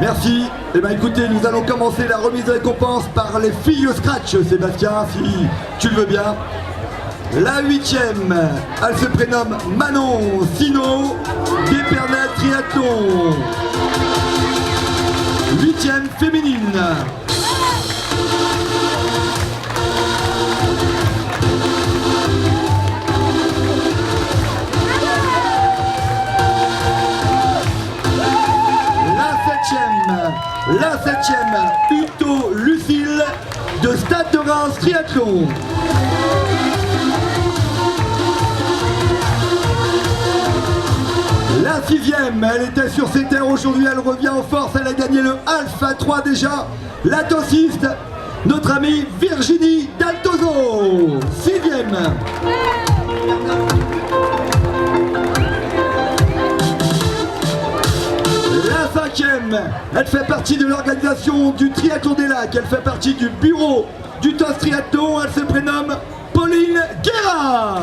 Merci. Eh bien écoutez, nous allons commencer la remise de récompense par les filles au scratch, Sébastien, si tu le veux bien. La 8e, elle se prénomme Manon Sino d'Épernay Triathlon. 8e féminine. La 7e, Uto Lucille de Stade de Reims Triathlon. La 6e, elle était sur ses terres aujourd'hui, elle revient en force, elle a gagné le Alpha 3 déjà. La tossiste, notre amie Virginie Daltozo. 6e. La 5e, elle fait partie de l'organisation du Triathlon des Lacs, elle fait partie du bureau du TOS Triathlon, elle se prénomme Pauline Guérin.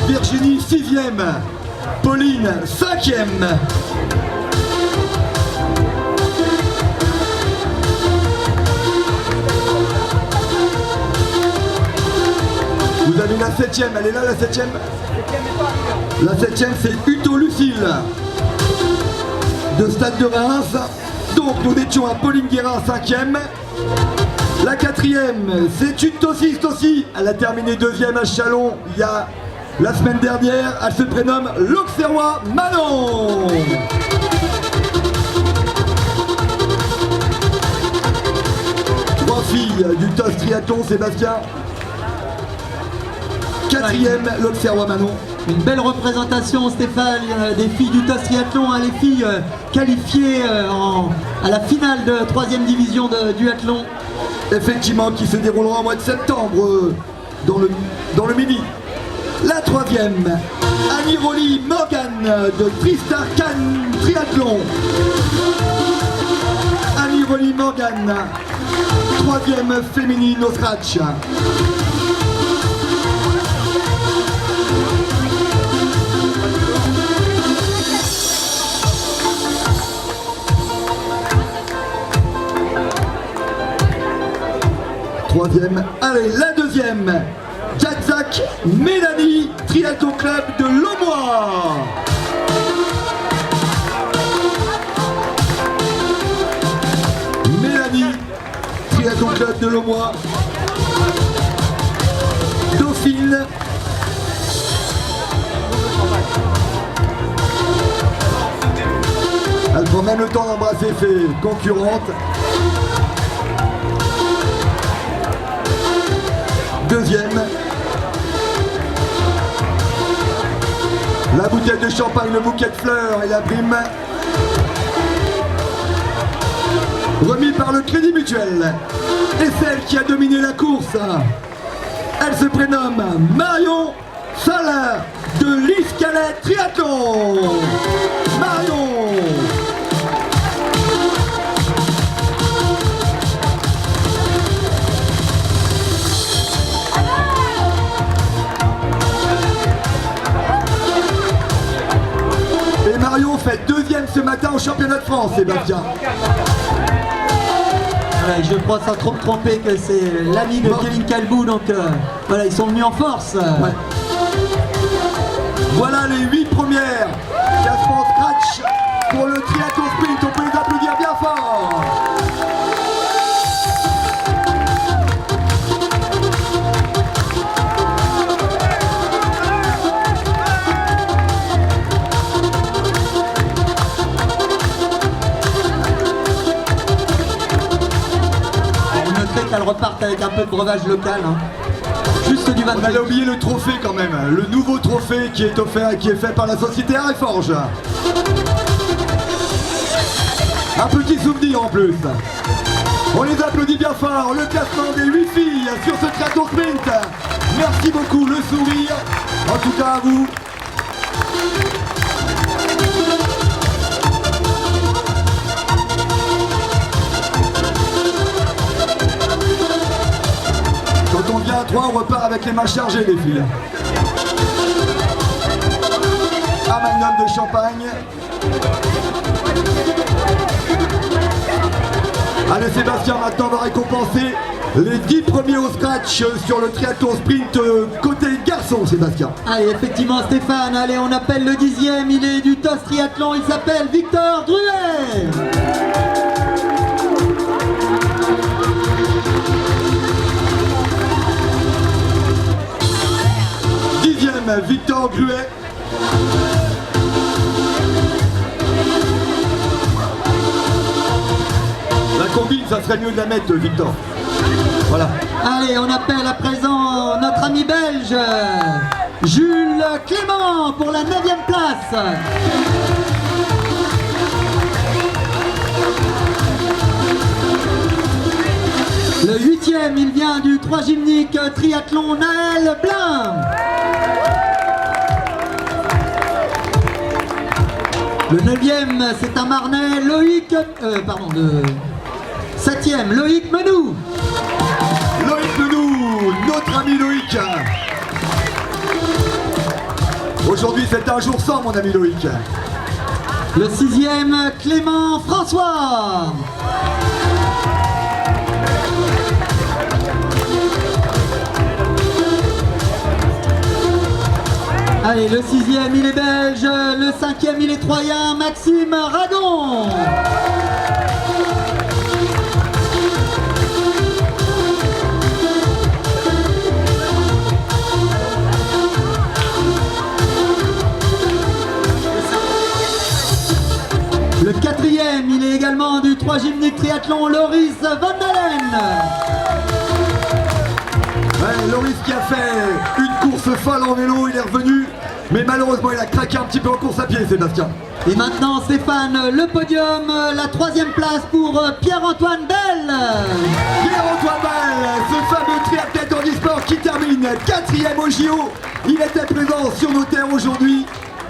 Virginie 6e, Pauline 5e. Vous avez la 7e, elle est là la 7e. La 7e c'est Uto Lucille de Stade de Reims. Donc nous étions à Pauline Guérin 5e. La 4e c'est une tossiste aussi. Elle a terminé 2e à Chalon il y a la semaine dernière. Elle se prénomme l'Auxerrois Manon. Trois filles du TOS Triathlon, Sébastien. 4e, l'Auxerrois Manon. Une belle représentation, Stéphane, des filles du TOS Triathlon, hein, les filles qualifiées à la finale de 3e division de duathlon. Effectivement, qui se déroulera au mois de septembre dans le Midi. La 3e, Annie Rolly Morgan de Tristar Cannes Triathlon. Annie Rolly Morgan, 3e féminine au scratch. Troisième, allez, la 2e, Jadzak Mélanie, Triathlon Club de Lomois. Mélanie, Triathlon Club de Lomois. Dauphine. Elle prend même le temps d'embrasser ses concurrentes. 2e, la bouteille de champagne, le bouquet de fleurs et la prime remis par le Crédit Mutuel. Et celle qui a dominé la course, elle se prénomme Marion Salin de l'Iscalet Triathlon. Marion. Marion fait 2e ce matin au championnat de France, Sébastien. Ouais, je crois sans trop me tromper que c'est l'ami de Kevin Calbou, donc voilà, ils sont venus en force. Ouais. Voilà les 8 premières classements scratch pour le triathlon sprint. On peut les applaudir bien fort. Qu'elle reparte avec un peu de breuvage local, hein. Juste du 22. On allait oublier le trophée quand même, le nouveau trophée qui est offert, qui est fait par la société Areforge. Un petit souvenir en plus. On les applaudit bien fort, le classement des 8 filles sur ce triathlon sprint. Merci beaucoup, le sourire, en tout cas à vous. crois, on repart avec les mains chargées, les filles. Un magnum de champagne. Allez Sébastien, maintenant on va récompenser les 10 premiers au scratch sur le triathlon sprint côté garçon, Sébastien. Allez, effectivement Stéphane, allez, on appelle le 10e, il est du TOS Triathlon, il s'appelle Victor Druet. 10e, Victor Druet. La combine, ça serait mieux de la mettre, Victor. Voilà. Allez, on appelle à présent notre ami belge, Jules Clément, pour la 9e place. Le 8e, il vient du 3 gymnique triathlon, Naël Blin. Le 9e, c'est un Marnais, Loïc... le 7e, Loïc Menou. Loïc Menou, notre ami Loïc. Aujourd'hui, c'est un jour sans, mon ami Loïc. Le 6e, Clément François. Allez, le 6e, il est belge. Le 5e, il est troyen, Maxime Radon. Le 4e, il est également du 3 gymnique triathlon, Loris Van Dalen. Ouais, Loris qui a fait une course folle en vélo, il est revenu, mais malheureusement il a craqué un petit peu en course à pied, Sébastien. Et maintenant Stéphane, le podium, la 3e place pour Pierre-Antoine Bell. Pierre-Antoine Bell, ce fameux triathlète en e-sport qui termine 4e au JO. Il était présent sur nos terres aujourd'hui.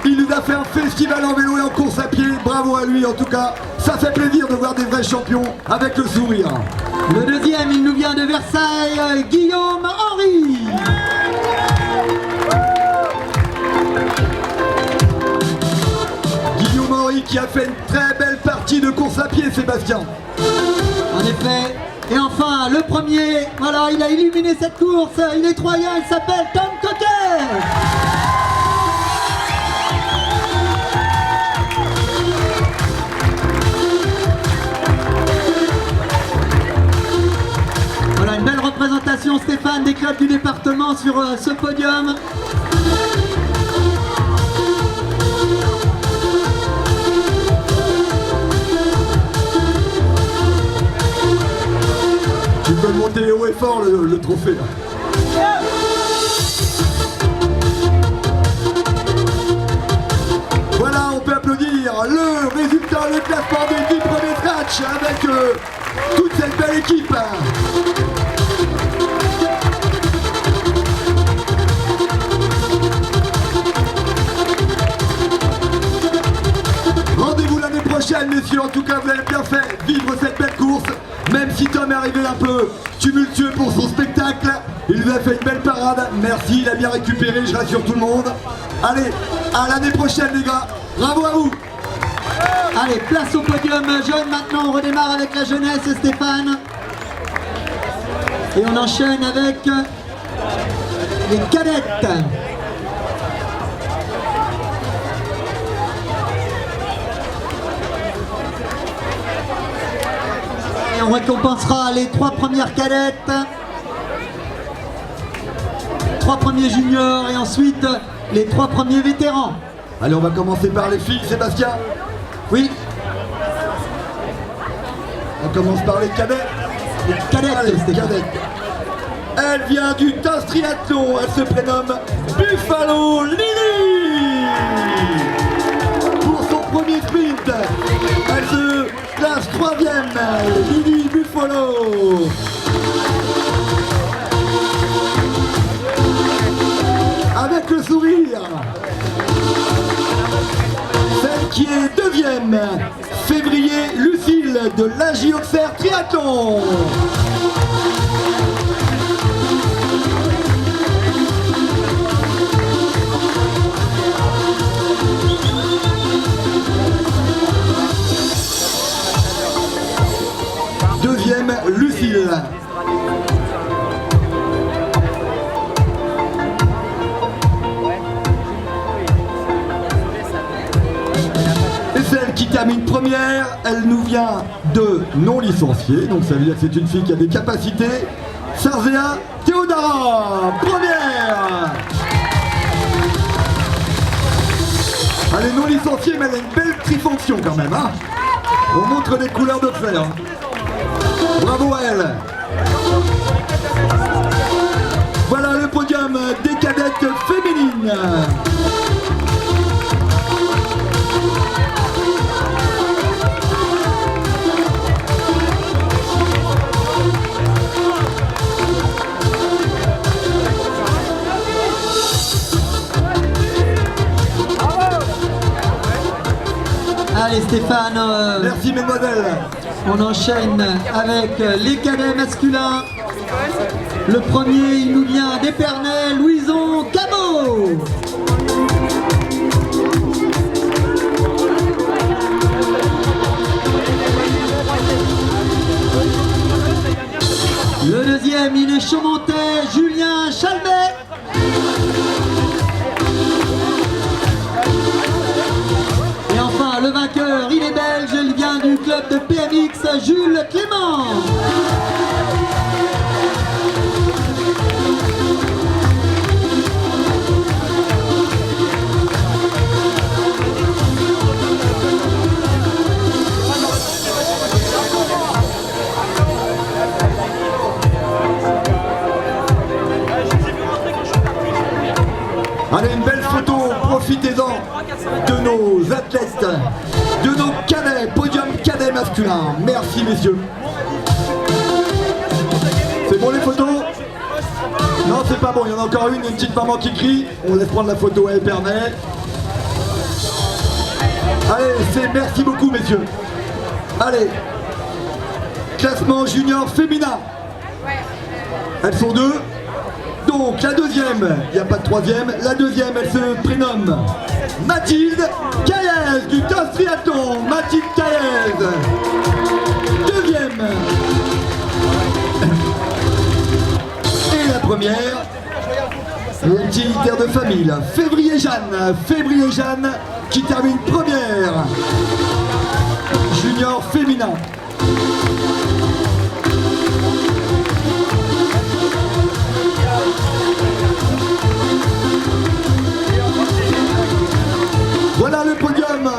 Il nous a fait un festival en vélo et en course à pied. Bravo à lui en tout cas. Ça fait plaisir de voir des vrais champions avec le sourire. Le 2e, il nous vient de Versailles, Guillaume Henry. Guillaume Henry qui a fait une très belle partie de course à pied, Sébastien. En effet. Et enfin, le premier, voilà, il a illuminé cette course. Il est troyen, il s'appelle Tom Coquet. Voilà une belle représentation, Stéphane, des clubs du département sur ce podium. Tu peux monter haut et fort le trophée là. Voilà, on peut applaudir le résultat, le classement des 10 premiers scratch avec toute cette belle équipe. Rendez-vous l'année prochaine, messieurs. En tout cas, vous avez bien fait vivre cette belle course. Même si Tom est arrivé un peu tumultueux pour son spectacle, il nous a fait une belle parade. Merci, il a bien récupéré, je rassure tout le monde. Allez, à l'année prochaine les gars. Bravo à vous. Allez, place au podium jeune. Maintenant, on redémarre avec la jeunesse, Stéphane. Et on enchaîne avec les cadettes. Et on récompensera les 3 premières cadettes, 3 premiers juniors et ensuite les 3 premiers vétérans. Allez, on va commencer par les filles, Sébastien. Oui, On commence par les cadets. les cadettes, Allez, Stéphane. cadettes. Elle vient du TOS Triathlon, elle se prénomme Buffalo Lily. Pour son premier sprint, elle se classe 3e, Lily Buffalo. Avec le sourire. Celle qui est 2e, Février Lucille de l'AJ Auxerre Triathlon. troisième, Lucille. Et celle qui termine première, elle nous vient de non licenciée, donc ça veut dire que c'est une fille qui a des capacités. Sarzea Théodara, première. Elle est non licenciée, mais elle a une belle trifonction quand même. Hein, on montre des couleurs de fer. Bravo à elle. Voilà le podium des cadettes féminines. Allez Stéphane, Merci mesdemoiselles. on enchaîne avec les cadets masculins. Le premier, il nous vient d'Épernay, Louison Cabot. Le deuxième, il est Chaumontais, Julien Chalvet. Et enfin, le vainqueur, il est belge, il vient du club de PMX, Jules Clément. Allez, une belle photo, profitez-en de nos athlètes, de nos cadets, podium cadet masculin. Merci messieurs. C'est bon les photos? Non, c'est pas bon, il y en a encore une petite maman qui crie. On laisse prendre la photo à Épernay. Allez, c'est merci beaucoup messieurs. Allez, classement junior féminin. Elles sont deux. Donc la deuxième, il n'y a pas de troisième, la deuxième elle se prénomme Mathilde Caillez du TOS Triathlon. Mathilde Caillez. Deuxième. Et la première, une utilitaire de famille, là. Février Jeanne qui termine première. Junior féminin. Voilà le podium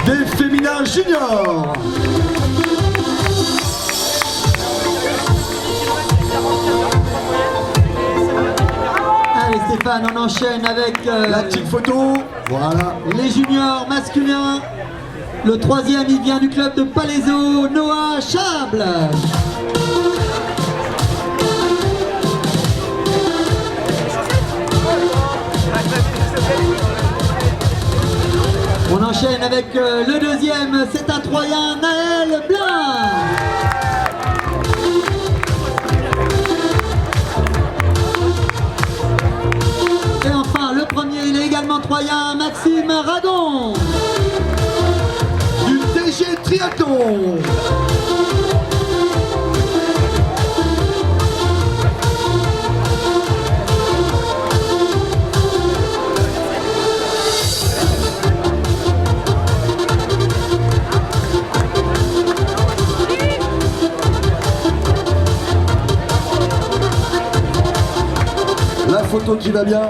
des féminins juniors. Allez Stéphane, on enchaîne avec La petite photo, voilà. les juniors masculins. Le troisième, il vient du club de Palaiseau, Noah Chable. On enchaîne avec le deuxième, c'est un Troyen, Naël Blanc. Et enfin, le premier, il est également Troyen, Maxime Radon. Du TG Triathlon. La photo qui va bien.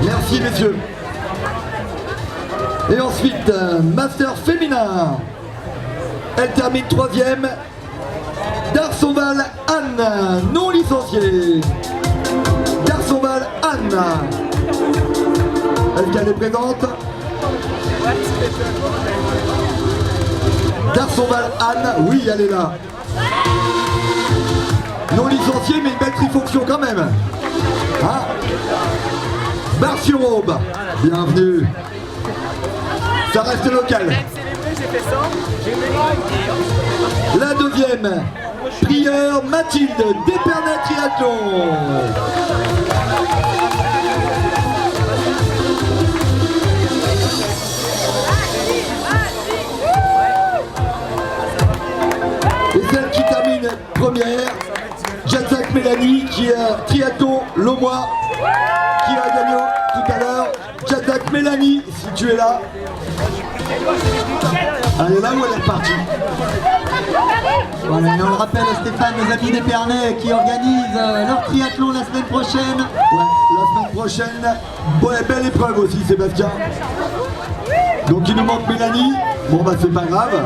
Merci messieurs. Et ensuite, master féminin. Elle termine troisième. Darsonval Anne, non licenciée. Darsonval Anne. Est-ce qu'elle est présente? Darsonval Anne, oui, elle est là. Non licenciée, mais une belle trifonction quand même. Hein? Bar-sur-Aube, bienvenue. Ça reste local. La deuxième, Prieur Mathilde d'Épernay Triathlon. moi qui va gagner tout à l'heure. J'attaque Mélanie, si tu es là. Elle est là ou elle est partie? Voilà, et on le rappelle, Stéphane, nos amis d'Épernay qui organisent leur triathlon la semaine prochaine. Ouais, la semaine prochaine, belle épreuve aussi, Sébastien. Donc il nous manque Mélanie. Bon bah c'est pas grave.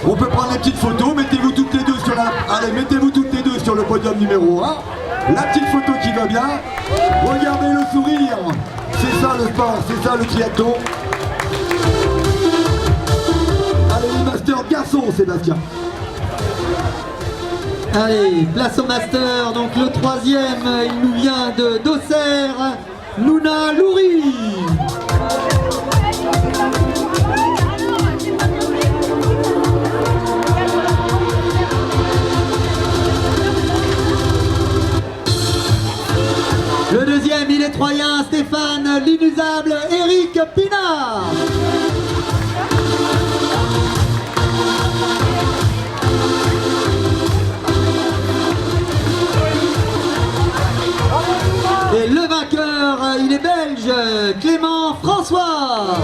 On peut prendre les petites photos, mettez-vous toutes les deux sur Allez, mettez-vous toutes les deux sur le podium numéro 1. La petite photo qui va bien. Regardez le sourire. C'est ça le sport, c'est ça le triathlon. Allez, les masters garçons, Sébastien. Allez, place au master, donc le troisième, il nous vient de d'Auxerre, Nouna Loury. Le deuxième, il est troyen, Stéphane, l'inusable Eric Pinard. Et le vainqueur, il est belge, Clément François.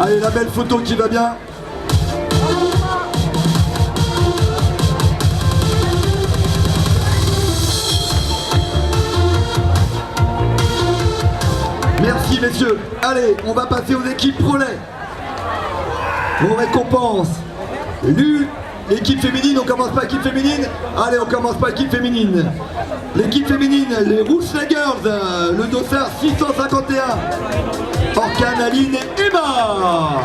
Allez, la belle photo qui va bien. Merci messieurs. Allez, on va passer aux équipes relais. On récompense l'équipe féminine. On commence par l'équipe féminine. Allez, on commence par l'équipe féminine. L'équipe féminine, les Rouge Girls, le dossard 651. Orkan, Aline et Emma.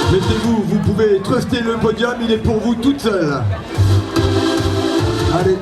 Mettez-vous, vous pouvez truster le podium, il est pour vous toute seule. Allez.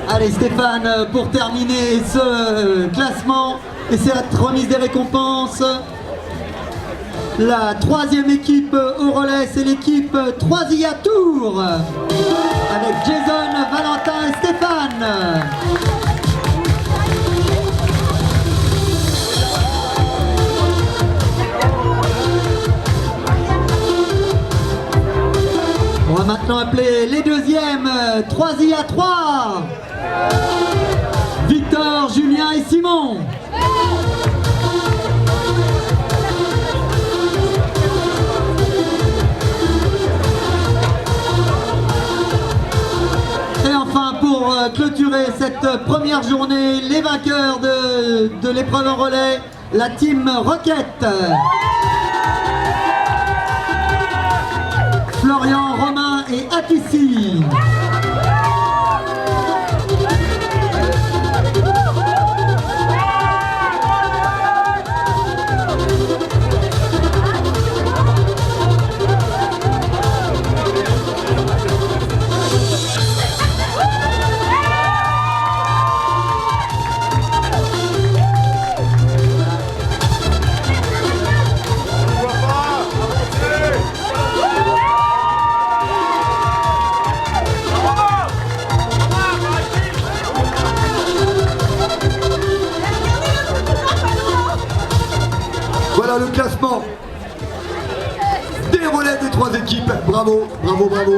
Allez Stéphane, pour terminer ce classement et cette remise des récompenses, la troisième équipe au relais, c'est l'équipe Troisia Tour avec Jason, Valentin et Stéphane. On va maintenant appeler les deuxièmes, Troisia 3. Victor, Julien et Simon. Et enfin, pour clôturer cette première journée, les vainqueurs de l'épreuve en relais, la team Rocket. Florian, Romain et Atissi. Voilà le classement des relais des trois équipes. Bravo, bravo, bravo.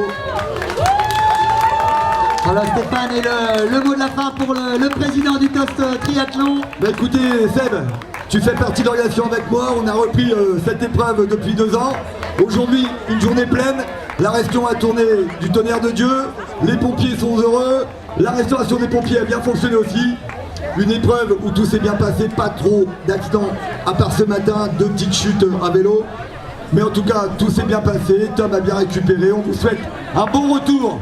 Voilà Stéphane, et le mot de la fin pour le président du Toast Triathlon. Bah écoutez Seb, tu fais partie de l'organisation avec moi. On a repris cette épreuve depuis 2 ans. Aujourd'hui, une journée pleine. La restauration a tourné du tonnerre de Dieu. Les pompiers sont heureux. La restauration des pompiers a bien fonctionné aussi. une épreuve où tout s'est bien passé, pas trop d'accidents, à part ce matin, 2 petites chutes à vélo. Mais en tout cas, tout s'est bien passé, Tom a bien récupéré, on vous souhaite un bon retour.